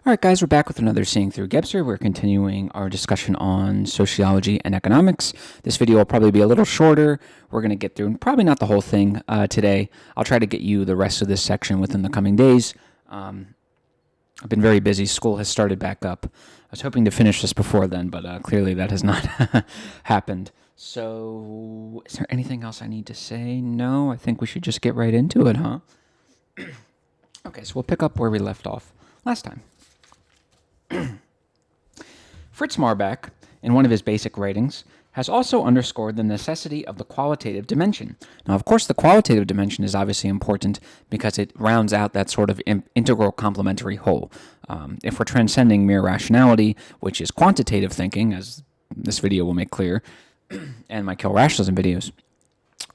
All right, guys, we're back with another Seeing Through Gebser. We're continuing our discussion on sociology and economics. This video will probably be a little shorter. We're going to get through probably not the whole thing today. I'll try to get you the rest of this section within the coming days. I've been very busy. School has started back up. I was hoping to finish this before then, but clearly that has not happened. So, is there anything else I need to say? No, I think we should just get right into it, huh? Okay, so we'll pick up where we left off last time. Fritz Marbach, in one of his basic writings, has also underscored the necessity of the qualitative dimension. Now, of course, the qualitative dimension is obviously important because it rounds out that sort of integral complementary whole. If we're transcending mere rationality, which is quantitative thinking, as this video will make clear, and my kill rationalism videos,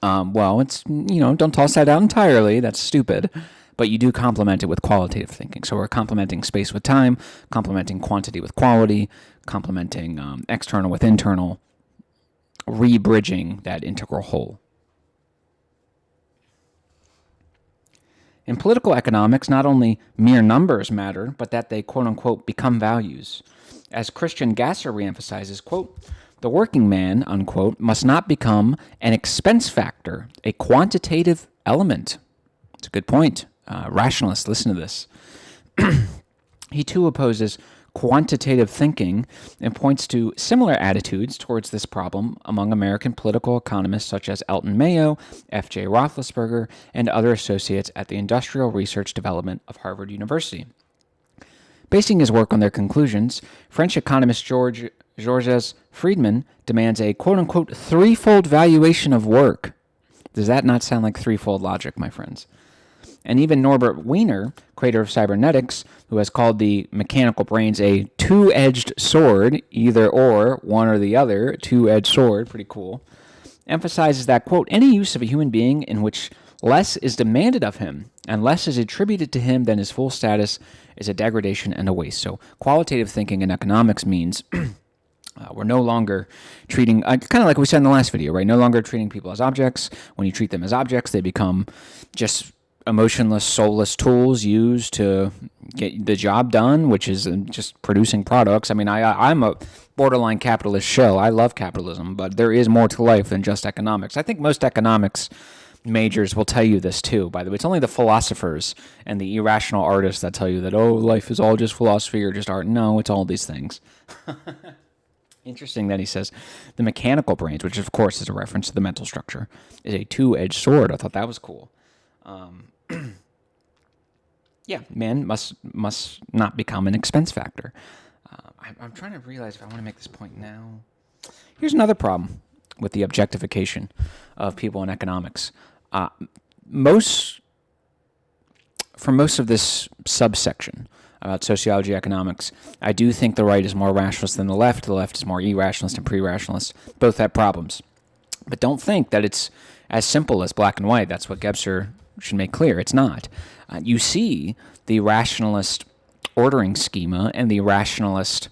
well, it's, don't toss that out entirely. That's stupid. But you do complement it with qualitative thinking. So we're complementing space with time, complementing quantity with quality, complementing external with internal, re-bridging that integral whole. In political economics, not only mere numbers matter, but that they, quote-unquote, become values. As Christian Gebser reemphasizes, quote, the working man, unquote, must not become an expense factor, a quantitative element. It's a good point. Rationalists, listen to this. He too opposes quantitative thinking and points to similar attitudes towards this problem among American political economists such as Elton Mayo, F.J. Roethlisberger, and other associates at the Industrial Research Development of Harvard University. Basing his work on their conclusions, French economist Georges Friedman demands a quote-unquote threefold valuation of work. Does that not sound like threefold logic, my friends? And even Norbert Wiener, creator of cybernetics, who has called the mechanical brains a two-edged sword, either or, one or the other, two-edged sword, pretty cool, emphasizes that, quote, any use of a human being in which less is demanded of him and less is attributed to him than his full status is a degradation and a waste. So qualitative thinking in economics means we're no longer treating, kind of like we said in the last video, right? No longer treating people as objects. When you treat them as objects, they become just emotionless, soulless tools used to get the job done, which is just producing products. I mean, I'm a borderline capitalist shell. I love capitalism, but there is more to life than just economics. I think most economics majors will tell you this too, by the way. It's only the philosophers and the irrational artists that tell you that, oh, life is all just philosophy or just art. No, it's all these things. Interesting that he says the mechanical brains, which of course is a reference to the mental structure, is a two-edged sword. I thought that was cool. Yeah, man must not become an expense factor. I'm trying to realize if I want to make this point now. Here's another problem with the objectification of people in economics. For most of this subsection about sociology, economics, I do think the right is more rationalist than the left. The left is more irrationalist and pre-rationalist. Both have problems. But don't think that it's as simple as black and white. That's what Gebser should make clear. It's not. You see the rationalist ordering schema and the rationalist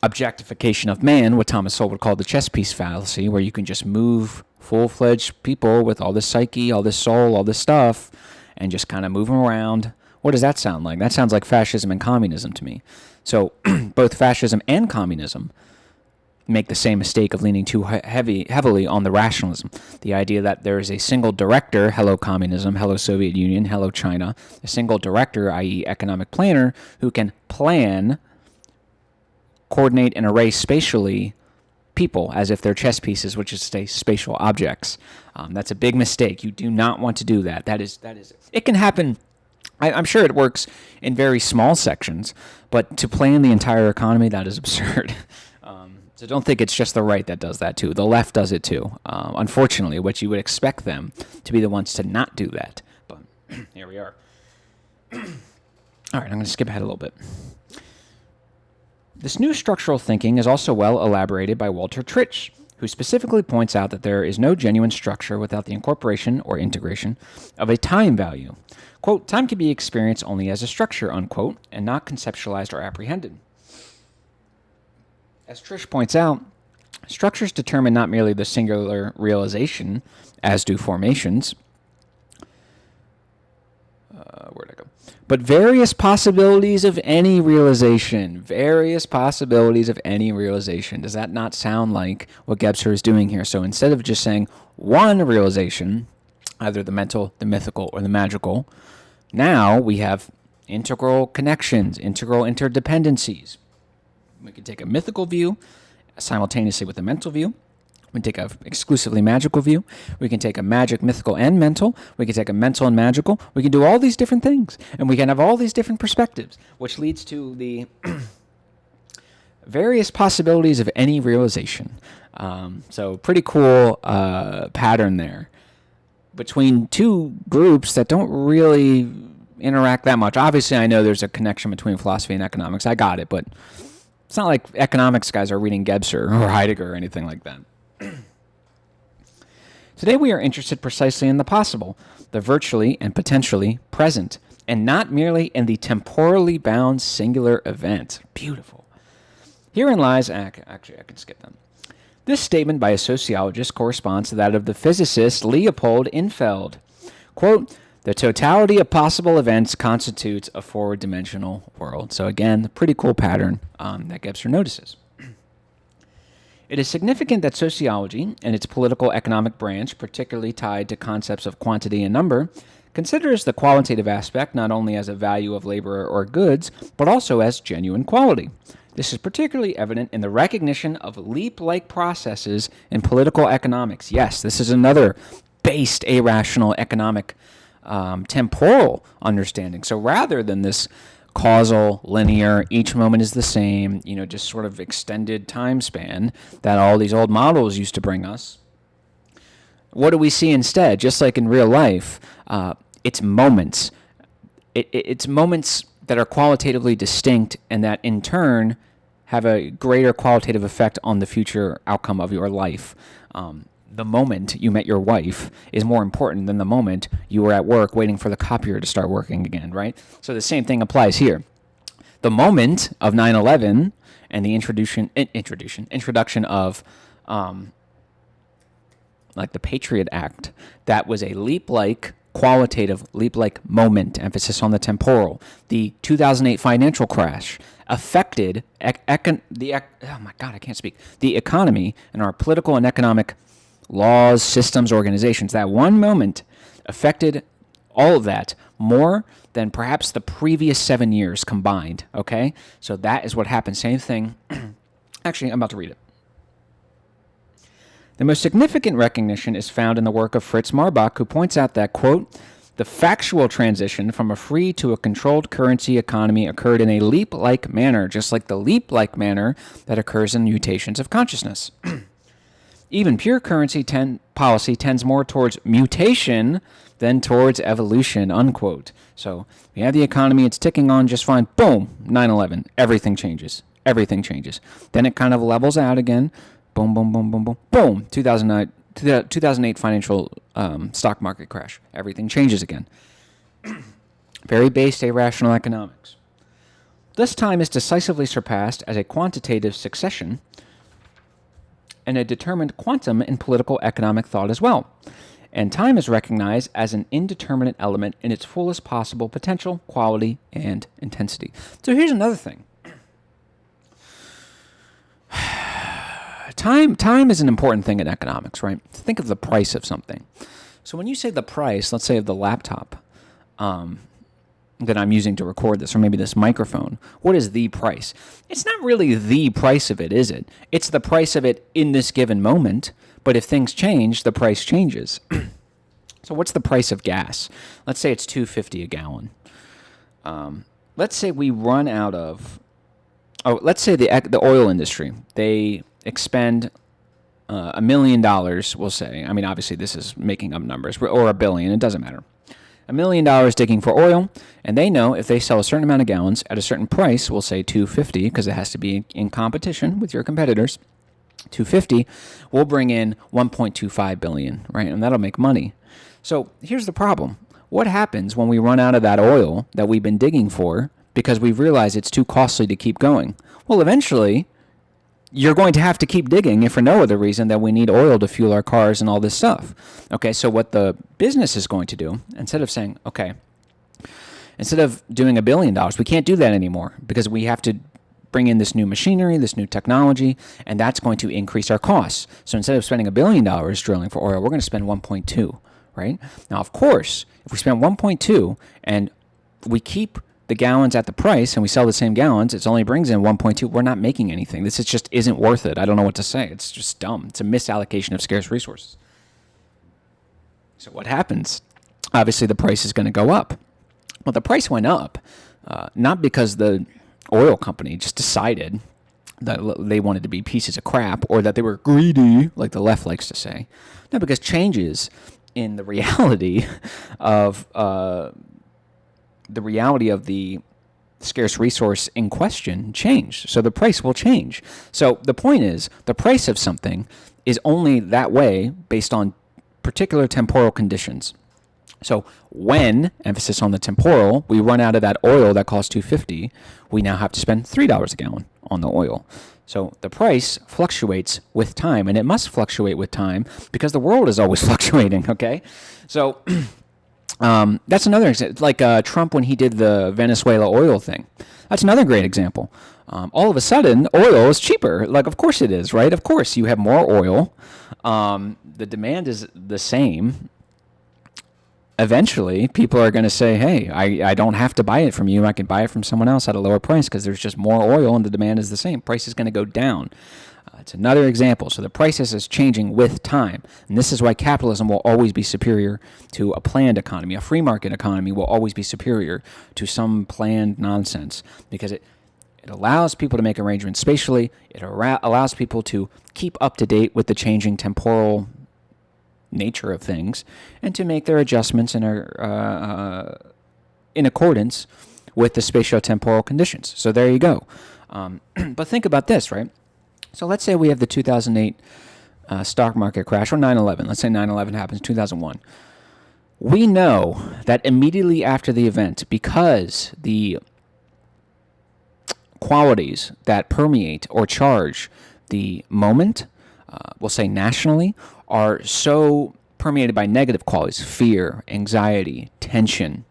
objectification of man, what Thomas Sowell would call the chess piece fallacy, where you can just move full-fledged people with all this psyche, all this soul, all this stuff, and just kind of move them around. What does that sound like? That sounds like fascism and communism to me. So both fascism and communism make the same mistake of leaning too heavily on the rationalism. The idea that there is a single director, hello communism, hello Soviet Union, hello China, a single director, i.e. economic planner, who can plan, coordinate, and array spatially people as if they're chess pieces, which is to say spatial objects. That's a big mistake. You do not want to do that. That is. It can happen. I'm sure it works in very small sections, but to plan the entire economy, that is absurd. So don't think it's just the right that does that too. The left does it too. Unfortunately, which you would expect them to be the ones to not do that. But here we are. All right, I'm going to skip ahead a little bit. This new structural thinking is also well elaborated by Walter Tritsch, who specifically points out that there is no genuine structure without the incorporation or integration of a time value. Quote, time can be experienced only as a structure, unquote, and not conceptualized or apprehended. As Trish points out, structures determine not merely the singular realization, as do formations. Where'd I go? but various possibilities of any realization. Various possibilities of any realization. Does that not sound like what Gebser is doing here? So instead of just saying one realization, either the mental, the mythical, or the magical, now we have integral connections, integral interdependencies. We can take a mythical view simultaneously with a mental view. We can take an exclusively magical view. We can take a magic, mythical, and mental. We can take a mental and magical. We can do all these different things. And we can have all these different perspectives, which leads to the various possibilities of any realization. So pretty cool pattern there between two groups that don't really interact that much. Obviously, I know there's a connection between philosophy and economics. I got it, but it's not like economics guys are reading Gebser or Heidegger or anything like that. Today we are interested precisely in the possible, the virtually and potentially present, and not merely in the temporally bound singular event. Beautiful. Herein lies, actually I can skip them. This statement by a sociologist corresponds to that of the physicist Leopold Infeld. Quote, the totality of possible events constitutes a four-dimensional world. So again, pretty cool pattern that Gebser notices. It is significant that sociology and its political economic branch, particularly tied to concepts of quantity and number, considers the qualitative aspect not only as a value of labor or goods, but also as genuine quality. This is particularly evident in the recognition of leap-like processes in political economics. Yes, this is another based irrational economic temporal understanding. So rather than this causal, linear, each moment is the same, just sort of extended time span that all these old models used to bring us, what do we see instead? Just like in real life, it's moments. It's moments that are qualitatively distinct and that in turn have a greater qualitative effect on the future outcome of your life. The moment you met your wife is more important than the moment you were at work waiting for the copier to start working again, right? So the same thing applies here. The moment of 9/11 and the introduction of like the Patriot Act, that was a leap-like, qualitative, leap-like moment, emphasis on the temporal. The 2008 financial crash affected the economy and our political and economic laws, systems, organizations. That one moment affected all of that more than perhaps the previous 7 years combined, okay? So that is what happened. Same thing. Actually, I'm about to read it. The most significant recognition is found in the work of Fritz Marbach, who points out that, quote, the factual transition from a free to a controlled currency economy occurred in a leap-like manner, just like the leap-like manner that occurs in mutations of consciousness. Even pure currency policy tends more towards mutation than towards evolution, unquote. So we have the economy, it's ticking on just fine. Boom, 9/11, everything changes. Everything changes. Then it kind of levels out again. Boom, boom, boom, boom, boom. Boom, 2008 financial stock market crash. Everything changes again. Very based irrational economics. Thus time is decisively surpassed as a quantitative succession and a determined quantum in political economic thought as well. And time is recognized as an indeterminate element in its fullest possible potential, quality, and intensity. So here's another thing. Time is an important thing in economics, right? Think of the price of something. So when you say the price, let's say of the laptop that I'm using to record this, or maybe this microphone, what is the price? It's not really the price of it, is it? It's the price of it in this given moment, but if things change, the price changes. So what's the price of gas? Let's say it's $2.50 a gallon. Let's say we run out of... let's say the oil industry, they expend $1 million, we'll say. I mean, obviously this is making up numbers, or $1 billion, it doesn't matter. $1 million digging for oil, and they know if they sell a certain amount of gallons at a certain price, we'll say $2.50, because it has to be in competition with your competitors, $2.50, we'll bring in $1.25 billion, right? And that'll make money. So here's the problem. What happens when we run out of that oil that we've been digging for because we've realized it's too costly to keep going? Well, eventually, you're going to have to keep digging if for no other reason than we need oil to fuel our cars and all this stuff. Okay, so what the business is going to do, instead of saying, okay, instead of doing $1 billion, we can't do that anymore because we have to bring in this new machinery, this new technology, and that's going to increase our costs. So instead of spending $1 billion drilling for oil, we're going to spend 1.2, right? Now, of course, if we spend 1.2 and we keep the gallons at the price and we sell the same gallons, it only brings in 1.2. We're not making anything. This just isn't worth it. I don't know what to say. It's just dumb. It's a misallocation of scarce resources. So what happens? Obviously, the price is going to go up. Well, the price went up not because the oil company just decided that they wanted to be pieces of crap or that they were greedy, like the left likes to say. No, because changes in the reality of the scarce resource in question changed. So the price will change. So the point is, the price of something is only that way based on particular temporal conditions. So when, emphasis on the temporal, we run out of that oil that costs $2.50, we now have to spend $3 a gallon on the oil. So the price fluctuates with time, and it must fluctuate with time because the world is always fluctuating, okay? So that's another example, like Trump when he did the Venezuela oil thing. That's another great example. All of a sudden, oil is cheaper. Like, of course it is, right? Of course, you have more oil. The demand is the same. Eventually, people are going to say, hey, I don't have to buy it from you. I can buy it from someone else at a lower price because there's just more oil and the demand is the same. Price is going to go down. It's another example. So the prices is changing with time. And this is why capitalism will always be superior to a planned economy. A free market economy will always be superior to some planned nonsense because it allows people to make arrangements spatially. It allows people to keep up to date with the changing temporal nature of things and to make their adjustments in accordance with the spatio-temporal conditions. So there you go. But think about this, right? So let's say we have the 2008 stock market crash, or 9/11. Let's say 9/11 happens in 2001. We know that immediately after the event, because the qualities that permeate or charge the moment, we'll say nationally, are so permeated by negative qualities: fear, anxiety, tension.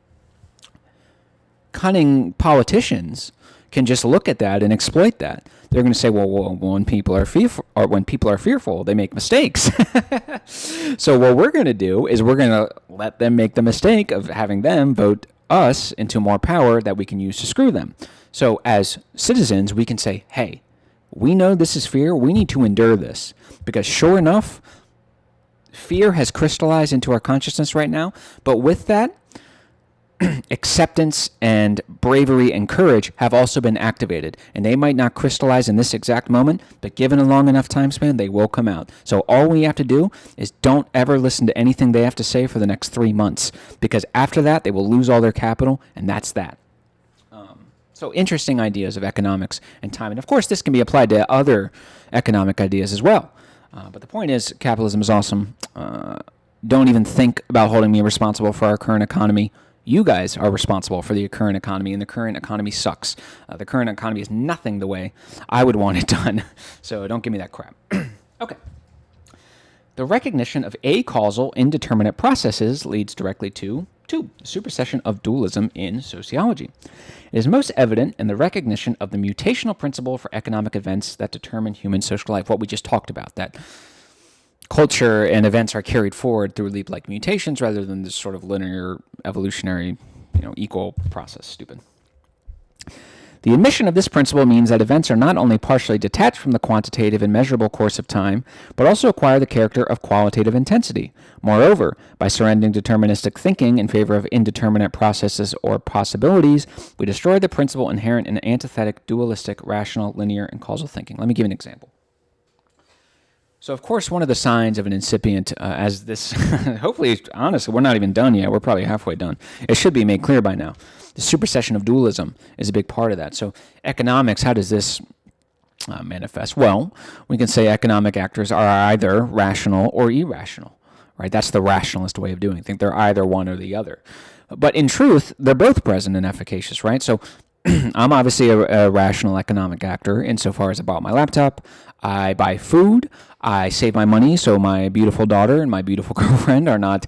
Cunning politicians can just look at that and exploit that. They're going to say, well, when people are fearful, they make mistakes. So what we're going to do is we're going to let them make the mistake of having them vote us into more power that we can use to screw them. So as citizens, we can say, hey, we know this is fear. We need to endure this. Because sure enough, fear has crystallized into our consciousness right now. But with that, acceptance and bravery and courage have also been activated. And they might not crystallize in this exact moment, but given a long enough time span, they will come out. So all we have to do is don't ever listen to anything they have to say for the next 3 months. Because after that, they will lose all their capital, and that's that. So interesting ideas of economics and time. And of course, this can be applied to other economic ideas as well. But the point is, capitalism is awesome. Don't even think about holding me responsible for our current economy. You guys are responsible for the current economy, and the current economy sucks. The current economy is nothing the way I would want it done. So don't give me that crap. Okay. The recognition of acausal indeterminate processes leads directly to 2. The supersession of dualism in sociology. It is most evident in the recognition of the mutational principle for economic events that determine human social life, what we just talked about, that culture and events are carried forward through leap-like mutations rather than this sort of linear, evolutionary, equal process. Stupid. The admission of this principle means that events are not only partially detached from the quantitative and measurable course of time, but also acquire the character of qualitative intensity. Moreover, by surrendering deterministic thinking in favor of indeterminate processes or possibilities, we destroy the principle inherent in antithetic, dualistic, rational, linear, and causal thinking. Let me give an example. So, of course, one of the signs of an incipient, as this, hopefully, honestly, we're not even done yet. We're probably halfway done. It should be made clear by now. The supersession of dualism is a big part of that. So, economics, how does this manifest? Well, we can say economic actors are either rational or irrational, right? That's the rationalist way of doing things. They're either one or the other. But in truth, they're both present and efficacious, right? So, I'm obviously a rational economic actor insofar as I bought my laptop, I buy food, I save my money so my beautiful daughter and my beautiful girlfriend are not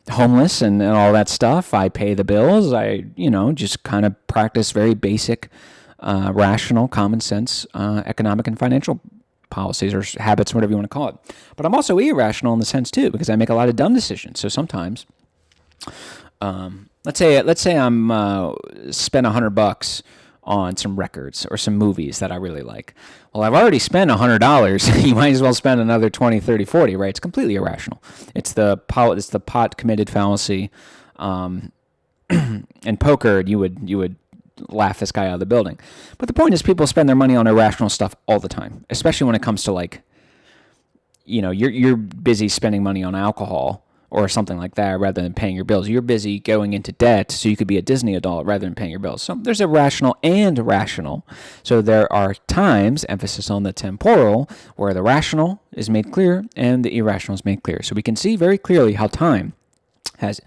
homeless and all that stuff. I pay the bills. I, just kind of practice very basic, rational, common sense economic and financial policies or habits, whatever you want to call it. But I'm also irrational in the sense too, because I make a lot of dumb decisions. So sometimes, let's say I'm spend $100 on some records or some movies that I really like. Well, I've already spent $100. You might as well spend another 20, 30, 40, right? It's completely irrational. It's the pot committed fallacy. In poker, you would laugh this guy out of the building. But the point is, people spend their money on irrational stuff all the time, especially when it comes to you're busy spending money on alcohol or something like that rather than paying your bills. You're busy going into debt so you could be a Disney adult rather than paying your bills. So there's irrational and rational. So there are times, emphasis on the temporal, where the rational is made clear and the irrational is made clear. So we can see very clearly how time has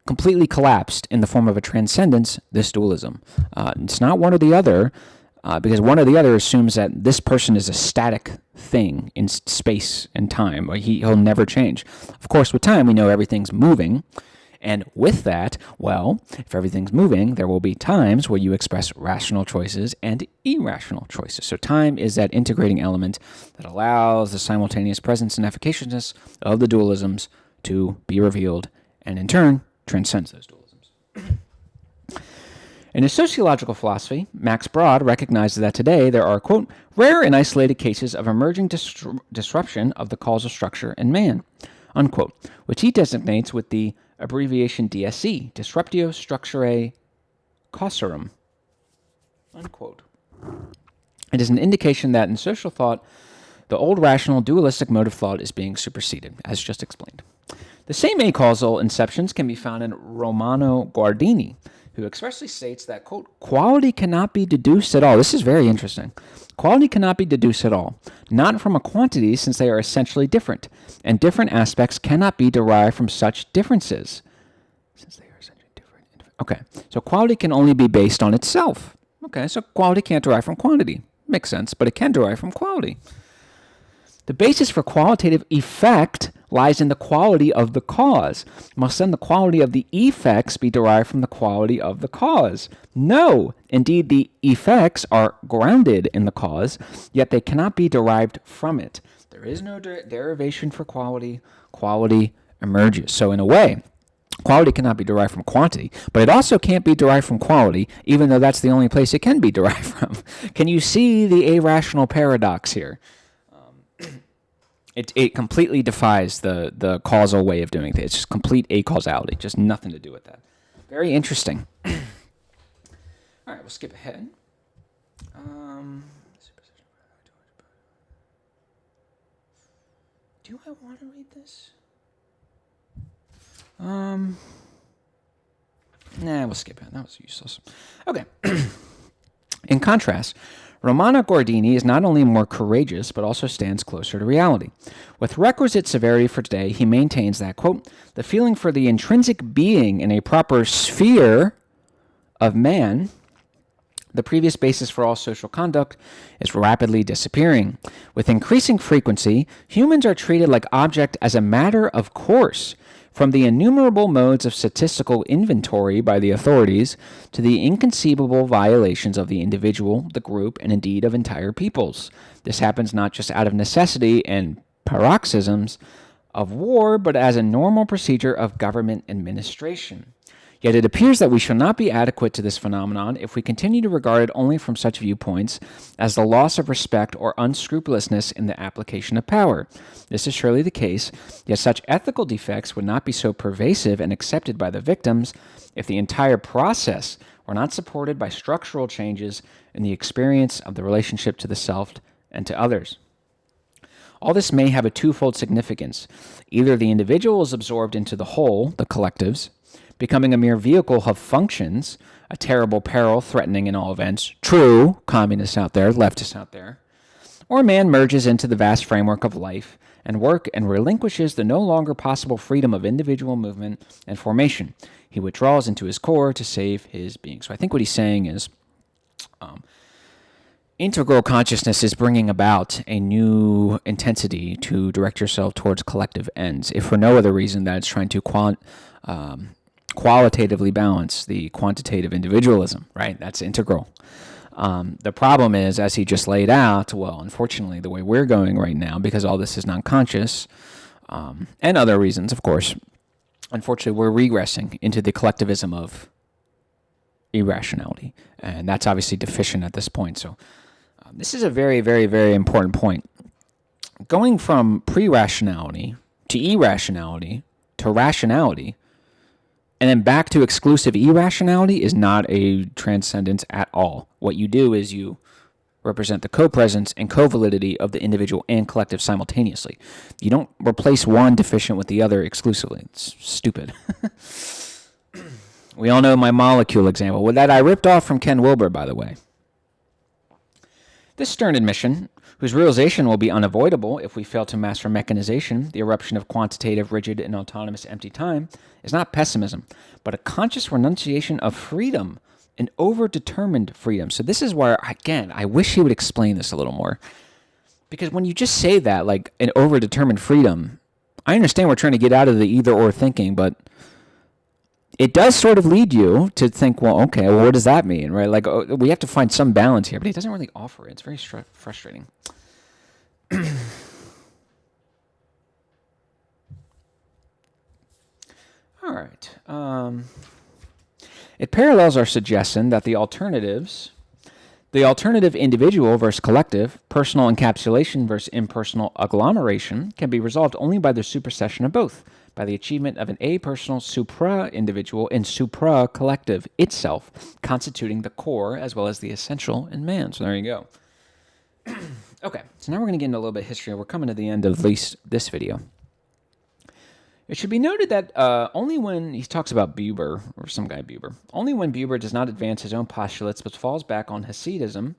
completely collapsed in the form of a transcendence, this dualism. It's not one or the other, because one or the other assumes that this person is a static thing in space and time. He'll never change. Of course, with time, we know everything's moving. And with that, well, if everything's moving, there will be times where you express rational choices and irrational choices. So time is that integrating element that allows the simultaneous presence and efficaciousness of the dualisms to be revealed and in turn transcends those dualisms. In his sociological philosophy, Max Brod recognizes that today there are, quote, rare and isolated cases of emerging disruption of the causal structure in man, unquote, which he designates with the abbreviation DSC, Disruptio Structurae Causarum, unquote. It is an indication that in social thought, the old rational dualistic mode of thought is being superseded, as just explained. The same acausal inceptions can be found in Romano Guardini, who expressly states that, quote, quality cannot be deduced at all. This is very interesting. Quality cannot be deduced at all, not from a quantity since they are essentially different, and different aspects cannot be derived from such differences. Since they are essentially different. Okay, so quality can only be based on itself. Okay, so quality can't derive from quantity. Makes sense, but it can derive from quality. The basis for qualitative effect lies in the quality of the cause. Must then the quality of the effects be derived from the quality of the cause? No. Indeed, the effects are grounded in the cause, yet they cannot be derived from it. There is no derivation for quality. Quality emerges. So in a way, quality cannot be derived from quantity, but it also can't be derived from quality, even though that's the only place it can be derived from. Can you see the irrational paradox here? It completely defies the causal way of doing things. It's just complete acausality, just nothing to do with that. Very interesting. All right, we'll skip ahead. Do I want to read this? Nah, we'll skip it. That was useless. Okay. In contrast, Romano Guardini is not only more courageous, but also stands closer to reality. With requisite severity for today, he maintains that, quote, the feeling for the intrinsic being in a proper sphere of man, the previous basis for all social conduct, is rapidly disappearing. With increasing frequency, humans are treated like object as a matter of course, from the innumerable modes of statistical inventory by the authorities to the inconceivable violations of the individual, the group, and indeed of entire peoples. This happens not just out of necessity and paroxysms of war, but as a normal procedure of government administration. Yet it appears that we shall not be adequate to this phenomenon if we continue to regard it only from such viewpoints as the loss of respect or unscrupulousness in the application of power. This is surely the case, yet such ethical defects would not be so pervasive and accepted by the victims if the entire process were not supported by structural changes in the experience of the relationship to the self and to others. All this may have a twofold significance. Either the individual is absorbed into the whole, the collectives, becoming a mere vehicle of functions, a terrible peril threatening in all events. True, communists out there, leftists out there. Or man merges into the vast framework of life and work and relinquishes the no longer possible freedom of individual movement and formation. He withdraws into his core to save his being. So I think what he's saying is integral consciousness is bringing about a new intensity to direct yourself towards collective ends, if for no other reason that it's trying to qualitatively balance the quantitative individualism, right? That's integral. The problem is, as he just laid out, well, unfortunately, the way we're going right now, because all this is non-conscious, and other reasons, of course, unfortunately, we're regressing into the collectivism of irrationality, and that's obviously deficient at this point. So this is a very, very, very important point. Going from pre-rationality to irrationality to rationality and then back to exclusive irrationality is not a transcendence at all. What you do is you represent the co-presence and co-validity of the individual and collective simultaneously. You don't replace one deficient with the other exclusively. It's stupid. We all know my molecule example, that I ripped off from Ken Wilber, by the way. This stern admission, whose realization will be unavoidable if we fail to master mechanization, the eruption of quantitative, rigid, and autonomous empty time, is not pessimism, but a conscious renunciation of freedom, an overdetermined freedom. So this is where, again, I wish he would explain this a little more. Because when you just say that, like an overdetermined freedom, I understand we're trying to get out of the either-or thinking, but it does sort of lead you to think, well, okay, well, what does that mean, right? Like, we have to find some balance here, but he doesn't really offer it. It's very frustrating. All right. It parallels our suggestion that the alternative individual versus collective, personal encapsulation versus impersonal agglomeration, can be resolved only by the supersession of both, by the achievement of an apersonal supra-individual and supra-collective itself, constituting the core as well as the essential in man. So there you go. Okay, so now we're going to get into a little bit of history. We're coming to the end of at least this video. It should be noted that only when he talks about Buber, or some guy Buber, only when Buber does not advance his own postulates but falls back on Hasidism,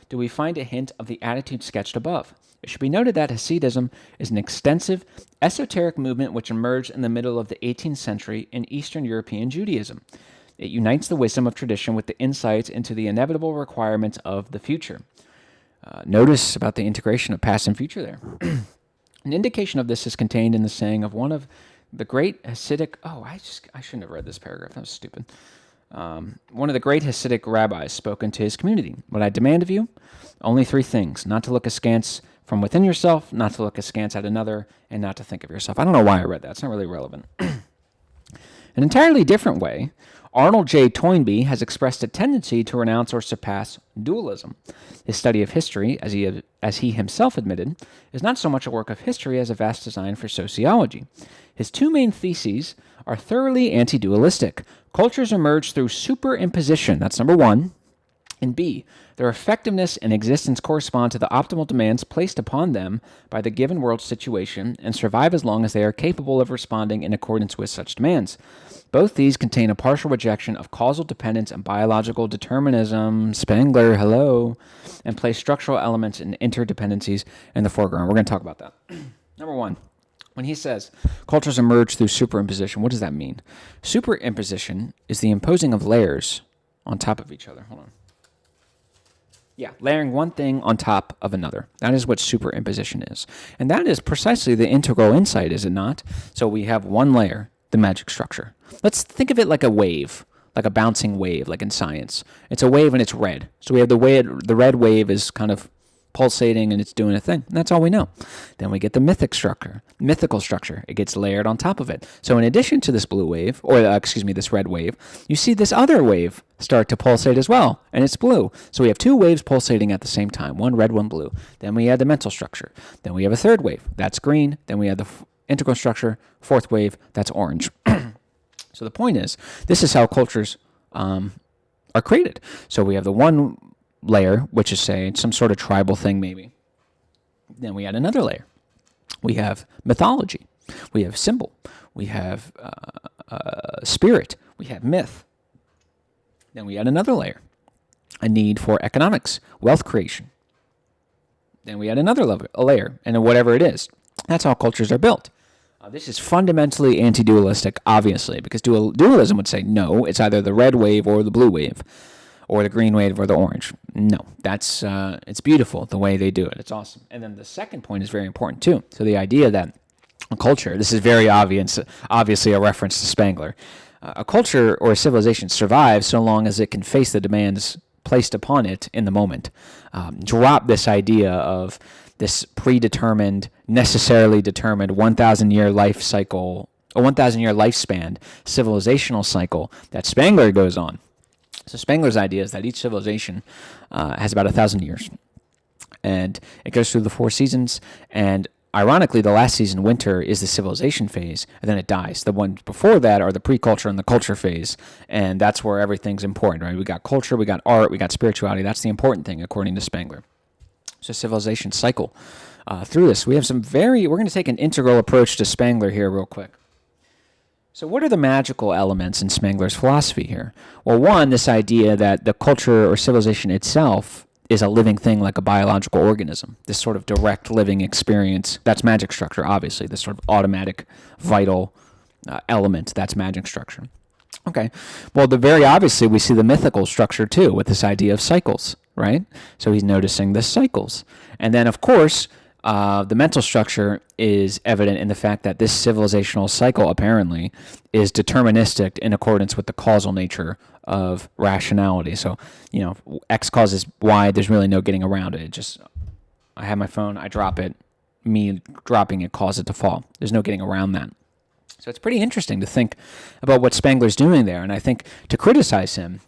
do we find a hint of the attitude sketched above. It should be noted that Hasidism is an extensive, esoteric movement which emerged in the middle of the 18th century in Eastern European Judaism. It unites the wisdom of tradition with the insights into the inevitable requirements of the future. Notice about the integration of past and future there. An indication of this is contained in the saying of one of the great Hasidic... Oh, I shouldn't have read this paragraph. That was stupid. One of the great Hasidic rabbis spoken to his community. What I demand of you? Only three things. Not to look askance from within yourself, not to look askance at another, and not to think of yourself. I don't know why I read that. It's not really relevant. An entirely different way, Arnold J. Toynbee has expressed a tendency to renounce or surpass dualism. His study of history, as he himself admitted, is not so much a work of history as a vast design for sociology. His two main theses are thoroughly anti-dualistic. Cultures emerge through superimposition, that's number one, and B, their effectiveness and existence correspond to the optimal demands placed upon them by the given world situation and survive as long as they are capable of responding in accordance with such demands. Both these contain a partial rejection of causal dependence and biological determinism, Spengler, hello, and place structural elements and interdependencies in the foreground. We're going to talk about that. Number one, when he says cultures emerge through superimposition, what does that mean? Superimposition is the imposing of layers on top of each other. Hold on. Yeah, layering one thing on top of another. That is what superimposition is. And that is precisely the integral insight, is it not? So we have one layer, the magic structure. Let's think of it like a wave, like a bouncing wave, like in science. It's a wave and it's red. So we have the red wave is kind of pulsating and it's doing a thing. And that's all we know. Then we get the mythical structure. It gets layered on top of it. So in addition to this blue wave, or this red wave, you see this other wave start to pulsate as well, and it's blue. So we have two waves pulsating at the same time, one red, one blue. Then we add the mental structure. Then we have a third wave. That's green. Then we add the integral structure. Fourth wave, that's orange. So the point is, this is how cultures are created. So we have the one layer, which is, say, some sort of tribal thing maybe. Then we add another layer. We have mythology. We have symbol. We have spirit. We have myth. Then we add another layer. A need for economics, wealth creation. Then we add another layer, and whatever it is. That's how cultures are built. This is fundamentally anti-dualistic, obviously, because dualism would say, no, it's either the red wave or the blue wave, or the green wave or the orange. No, that's it's beautiful the way they do it. It's awesome. And then the second point is very important, too. So the idea that A culture, this is very obviously a reference to Spengler. A culture or a civilization survives so long as it can face the demands placed upon it in the moment. Drop this idea of this predetermined, necessarily determined 1,000-year life cycle, a 1,000-year lifespan civilizational cycle that Spengler goes on. So Spengler's idea is that each civilization has about 1,000 years, and it goes through the 4 seasons, and ironically, the last season, winter, is the civilization phase, and then it dies. The ones before that are the pre-culture and the culture phase, and that's where everything's important, right? We got culture, we got art, we got spirituality. That's the important thing, according to Spengler. So civilization cycle. Through this, we're going to take an integral approach to Spengler here real quick. So what are the magical elements in Spengler's philosophy here? Well, one, this idea that the culture or civilization itself is a living thing like a biological organism, this sort of direct living experience. That's magic structure, obviously, this sort of automatic, vital element. That's magic structure. Okay, well, very obviously, we see the mythical structure, too, with this idea of cycles, right? So he's noticing the cycles. And then, of course, the mental structure is evident in the fact that this civilizational cycle, apparently, is deterministic in accordance with the causal nature of rationality. So, X causes Y, there's really no getting around it. I have my phone, I drop it, me dropping it causes it to fall. There's no getting around that. So it's pretty interesting to think about what Spengler's doing there, and I think to criticize him,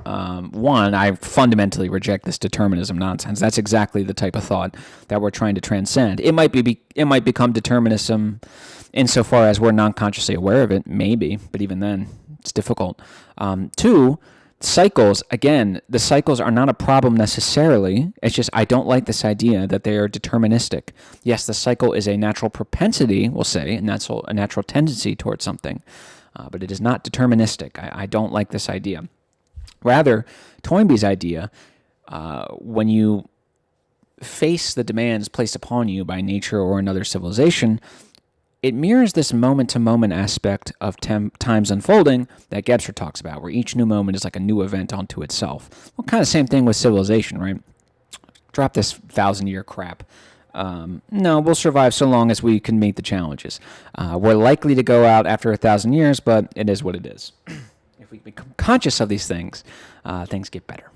one, I fundamentally reject this determinism nonsense. That's exactly the type of thought that we're trying to transcend. It might become determinism insofar as we're non-consciously aware of it, maybe, but even then, it's difficult. Two, cycles, again, the cycles are not a problem necessarily. It's just I don't like this idea that they are deterministic. Yes, the cycle is a natural propensity, we'll say, and that's a natural tendency towards something, but it is not deterministic. I don't like this idea. Rather, Toynbee's idea, when you face the demands placed upon you by nature or another civilization, it mirrors this moment-to-moment aspect of time's unfolding that Gebser talks about, where each new moment is like a new event unto itself. Well, kind of same thing with civilization, right? Drop this 1,000-year crap. No, we'll survive so long as we can meet the challenges. We're likely to go out after 1,000 years, but it is what it is. If we become conscious of these things, things get better.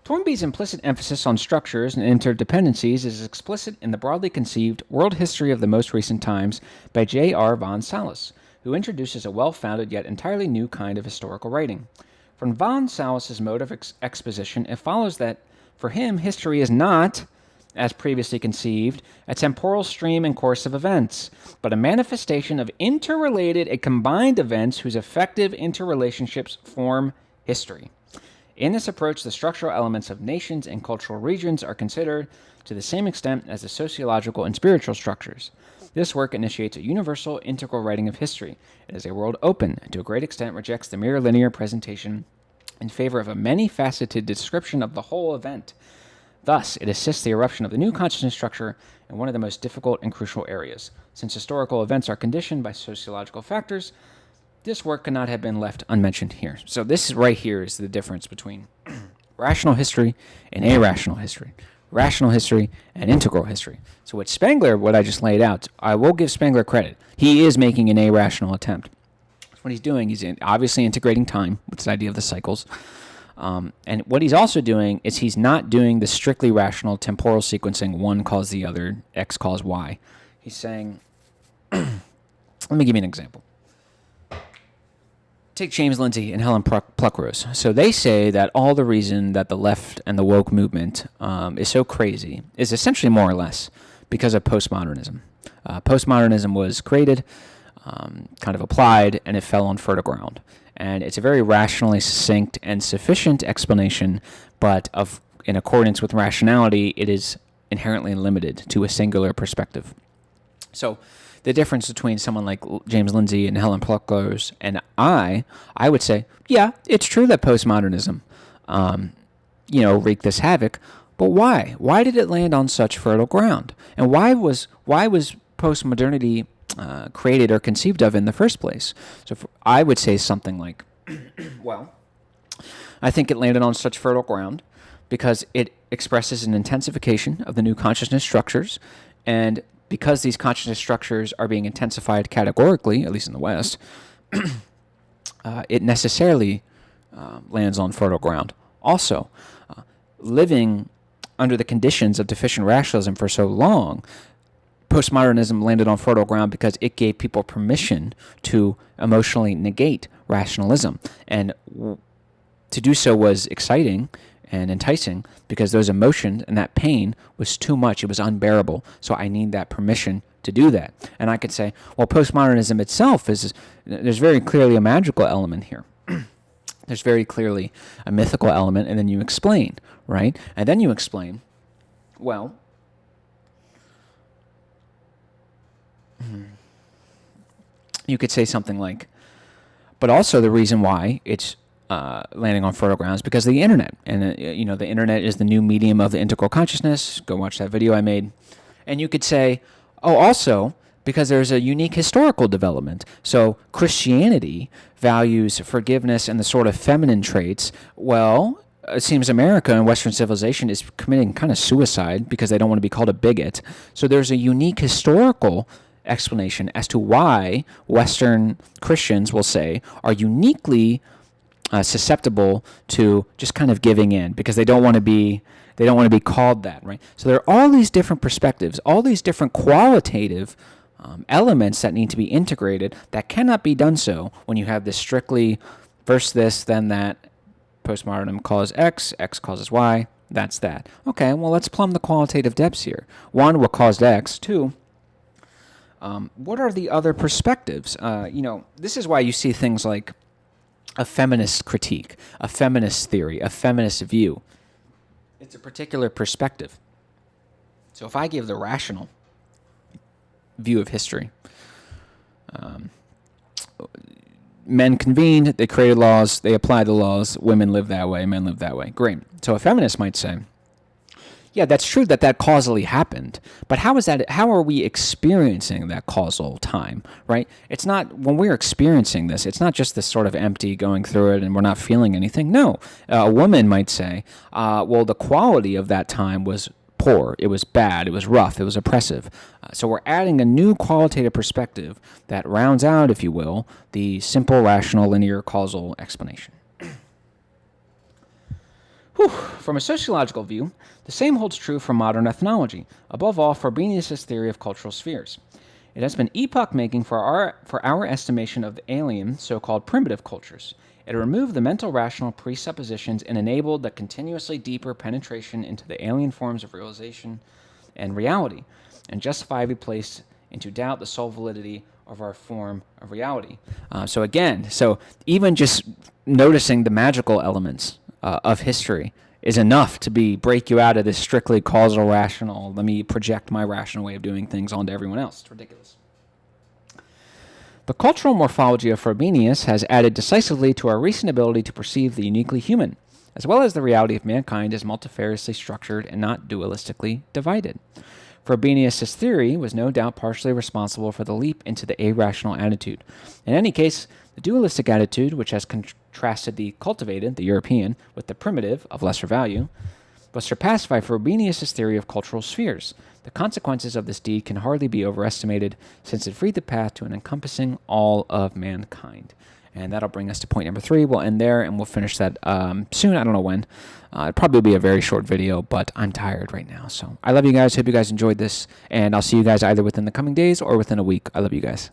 Toynbee's implicit emphasis on structures and interdependencies is explicit in the broadly conceived World History of the Most Recent Times by J.R. von Salis, who introduces a well-founded yet entirely new kind of historical writing. From von Salis's mode of exposition, it follows that, for him, history is not, as previously conceived, a temporal stream and course of events, but a manifestation of interrelated and combined events whose effective interrelationships form history. In this approach, the structural elements of nations and cultural regions are considered to the same extent as the sociological and spiritual structures. This work initiates a universal, integral writing of history. It is a world open, and to a great extent rejects the mere linear presentation in favor of a many-faceted description of the whole event. Thus, it assists the eruption of the new consciousness structure in one of the most difficult and crucial areas. Since historical events are conditioned by sociological factors, this work cannot have been left unmentioned here. So this right here is the difference between rational history and irrational history. Rational history and integral history. So with Spengler, what I just laid out, I will give Spengler credit. He is making an irrational attempt. What he's doing, he's obviously integrating time with this idea of the cycles. And what he's also doing is he's not doing the strictly rational temporal sequencing, one cause the other, X cause Y. He's saying, let me give you an example. Take James Lindsay and Helen Pluckrose. So they say that all the reason that the left and the woke movement is so crazy is essentially more or less because of postmodernism. Postmodernism was created, kind of applied, and it fell on fertile ground. And it's a very rationally succinct and sufficient explanation, but in accordance with rationality, it is inherently limited to a singular perspective. So the difference between someone like James Lindsay and Helen Pluckrose and I would say, yeah, it's true that postmodernism, wreaked this havoc, but why? Why did it land on such fertile ground? And why was postmodernity created or conceived of in the first place? So I would say something like, well, I think it landed on such fertile ground because it expresses an intensification of the new consciousness structures And because these consciousness structures are being intensified categorically, at least in the West, it necessarily lands on fertile ground. Also, living under the conditions of deficient rationalism for so long, postmodernism landed on fertile ground because it gave people permission to emotionally negate rationalism. And to do so was exciting and enticing because those emotions and that pain was too much. It was unbearable. So I need that permission to do that. And I could say, well, postmodernism itself there's very clearly a magical element here. There's very clearly a mythical element, and then you explain, right? And then you explain, well, you could say something like, but also the reason why it's landing on fertile ground is because of the internet. And, the internet is the new medium of the integral consciousness. Go watch that video I made. And you could say, oh, also, because there's a unique historical development. So Christianity values forgiveness and the sort of feminine traits. Well, it seems America and Western civilization is committing kind of suicide because they don't want to be called a bigot. So there's a unique historical explanation as to why Western Christians, will say, are uniquely susceptible to just kind of giving in because they don't want to be called that, right? So there are all these different perspectives, all these different qualitative elements that need to be integrated that cannot be done so when you have this strictly first this, then that, postmodern causes X, X causes Y, that's that. Okay, well, let's plumb the qualitative depths here. One, what caused X? Two, what are the other perspectives? This is why you see things like a feminist critique, a feminist theory, a feminist view. It's a particular perspective. So if I give the rational view of history, men convened, they created laws, they applied the laws, women live that way, men live that way. Great. So a feminist might say, yeah, that's true that causally happened, but how are we experiencing that causal time, right? It's not, when we're experiencing this, it's not just this sort of empty going through it and we're not feeling anything. No, a woman might say, well, the quality of that time was poor, it was bad, it was rough, it was oppressive. So we're adding a new qualitative perspective that rounds out, if you will, the simple, rational, linear, causal explanation. From a sociological view, the same holds true for modern ethnology, above all Frobenius' theory of cultural spheres. It has been epoch-making for our estimation of the alien, so-called primitive cultures. It removed the mental rational presuppositions and enabled the continuously deeper penetration into the alien forms of realization and reality, and justifiably placed into doubt the sole validity of our form of reality. So even just noticing the magical elements of history is enough to break you out of this strictly causal rational, let me project my rational way of doing things onto everyone else. It's ridiculous. The cultural morphology of Frobenius has added decisively to our recent ability to perceive the uniquely human, as well as the reality of mankind as multifariously structured and not dualistically divided. Frobenius' theory was no doubt partially responsible for the leap into the irrational attitude. In any case, the dualistic attitude, which has contrasted the cultivated, the European, with the primitive, of lesser value, was surpassed by Frobenius' theory of cultural spheres. The consequences of this deed can hardly be overestimated, since it freed the path to an encompassing all of mankind. And that'll bring us to point number 3. We'll end there, and we'll finish that soon. I don't know when. It'll probably be a very short video, but I'm tired right now. So I love you guys. Hope you guys enjoyed this, and I'll see you guys either within the coming days or within a week. I love you guys.